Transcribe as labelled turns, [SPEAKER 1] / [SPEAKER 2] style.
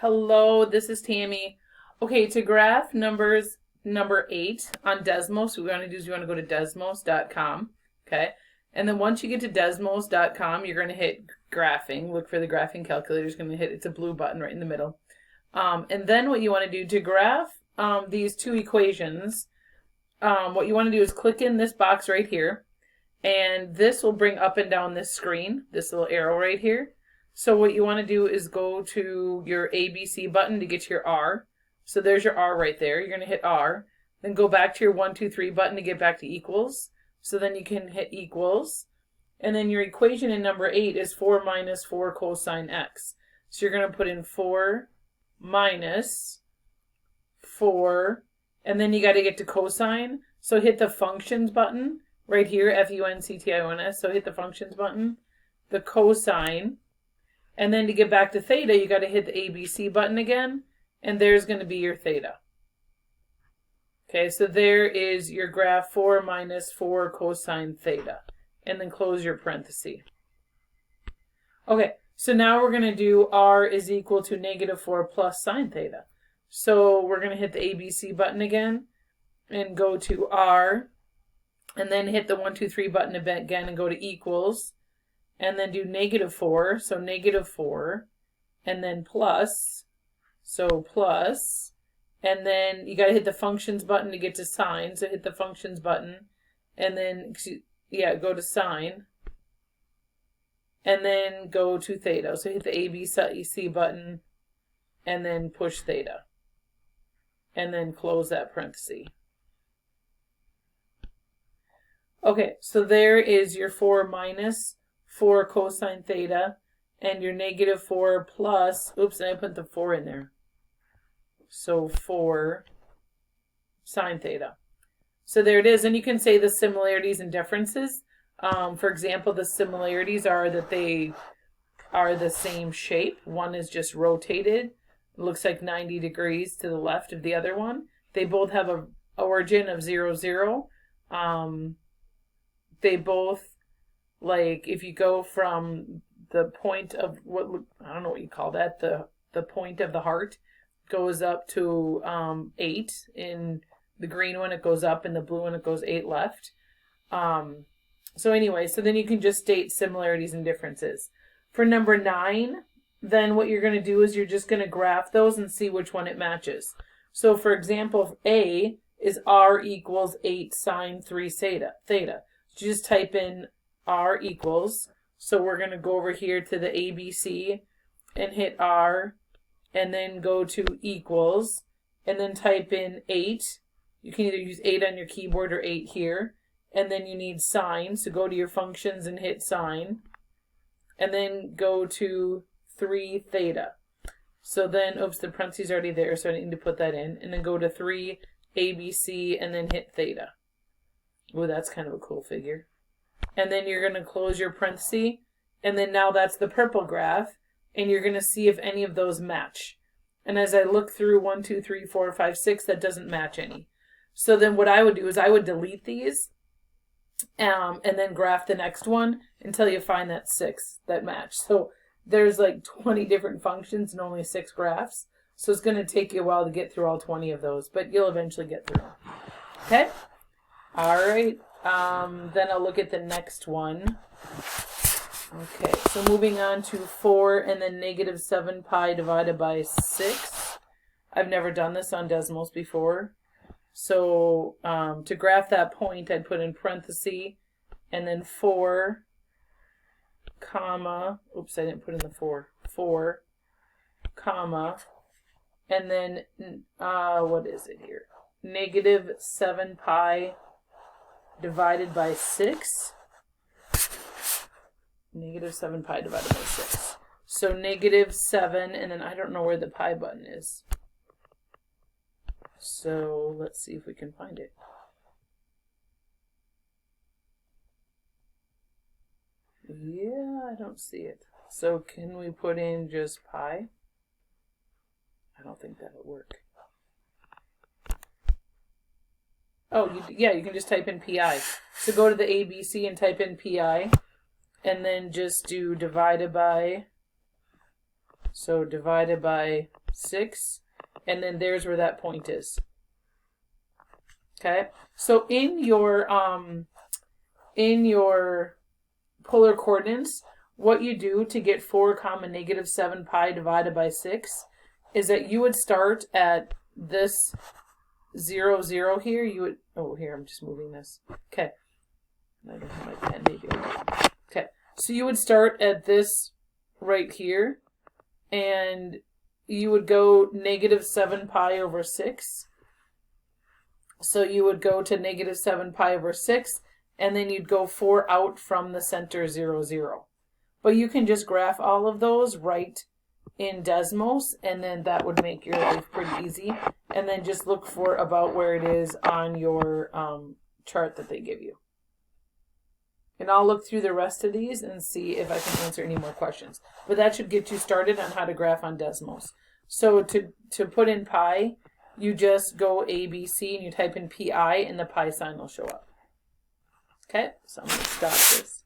[SPEAKER 1] Hello, this is Tammy. Okay, to graph numbers number 8 on Desmos, what we want to do is we want to go to desmos.com, okay? And then once you get to desmos.com, you're going to hit graphing. Look for the graphing calculator. It's going to hit, it's a blue button right in the middle. And then what you want to do to graph these two equations, what you want to do is click in this box right here, and this will bring up and down this screen, this little arrow right here. So what you want to do is go to your ABC button to get to your R. So there's your R right there. You're going to hit R. Then go back to your 1, 2, 3 button to get back to equals. So then you can hit equals. And then your equation in number 8 is 4 minus 4 cosine x. So you're going to put in 4 minus 4. And then you got to get to cosine. So hit the functions button right here, F-U-N-C-T-I-O-N-S. So hit the functions button, the cosine. And then to get back to theta, you got to hit the ABC button again, and there's going to be your theta. Okay, so there is your graph 4 minus 4 cosine theta. And then close your parenthesis. Okay, so now we're going to do R is equal to negative 4 plus sine theta. So we're going to hit the ABC button again, and go to R, and then hit the 1, 2, 3 button again, and go to equals. And then do negative 4, so negative 4, and then plus, so plus, and then you got to hit the functions button to get to sine, so hit the functions button, and then, go to sine, and then go to theta, so hit the ABC button, and then push theta, and then close that parenthesis. Okay, so there is your 4 minus 4 cosine theta, and your negative 4 plus, oops, I put the 4 in there. So 4 sine theta. So there it is, and you can say the similarities and differences. For example, the similarities are that they are the same shape. One is just rotated. It looks like 90 degrees to the left of the other one. They both have an origin of 0, 0. They both, like, if you go from the point of what, I don't know what you call that, the point of the heart goes up to 8. In the green one, it goes up. In the blue one, it goes 8 left. So anyway, so then you can just state similarities and differences. For number 9, then what you're going to do is you're just going to graph those and see which one it matches. So for example, A is R equals 8 sine 3 theta. So you just type in R equals, so we're going to go over here to the ABC and hit R, and then go to equals, and then type in 8. You can either use 8 on your keyboard or 8 here, and then you need sine, so go to your functions and hit sine, and then go to 3 theta. So then, oops, the parentheses are already there, so I need to put that in, and then go to 3 ABC, and then hit theta. Oh, that's kind of a cool figure. And then you're going to close your parenthesis, and then now that's the purple graph, and you're going to see if any of those match. And as I look through 1, 2, 3, 4, 5, 6, that doesn't match any. So then what I would do is I would delete these, and then graph the next one until you find that 6 that match. So there's like 20 different functions and only 6 graphs. So it's going to take you a while to get through all 20 of those, but you'll eventually get through them. Okay? All right. Then I'll look at the next one. Okay, so moving on to 4 and then negative 7 pi divided by 6. I've never done this on Desmos before. So to graph that point, I'd put in parenthesis and then 4, comma, oops, I didn't put in the 4. 4, comma, and then, what is it here? Negative 7 pi divided by 6. Negative 7 pi divided by 6. So negative 7, and then I don't know where the pi button is. So let's see if we can find it. Yeah, I don't see it. So can we put in just pi? I don't think that'll work. Oh, you can just type in pi. So go to the ABC and type in pi, and then just do divided by, so divided by 6, and then there's where that point is. Okay, so in your polar coordinates, what you do to get 4 comma negative 7 pi divided by 6 is that you would start at this 0, 0 here. You would, oh, here, I'm just moving this. Okay, I don't have my pen, maybe. Okay, so you would start at this right here, and you would go negative 7 pi over 6. So you would go to negative 7 pi over 6, and then you'd go 4 out from the center 0, 0. But you can just graph all of those right in Desmos, and then that would make your life pretty easy. And then just look for about where it is on your chart that they give you. And I'll look through the rest of these and see if I can answer any more questions. But that should get you started on how to graph on Desmos. So to put in pi, you just go ABC and you type in PI and the pi sign will show up. Okay, so I'm going to stop this.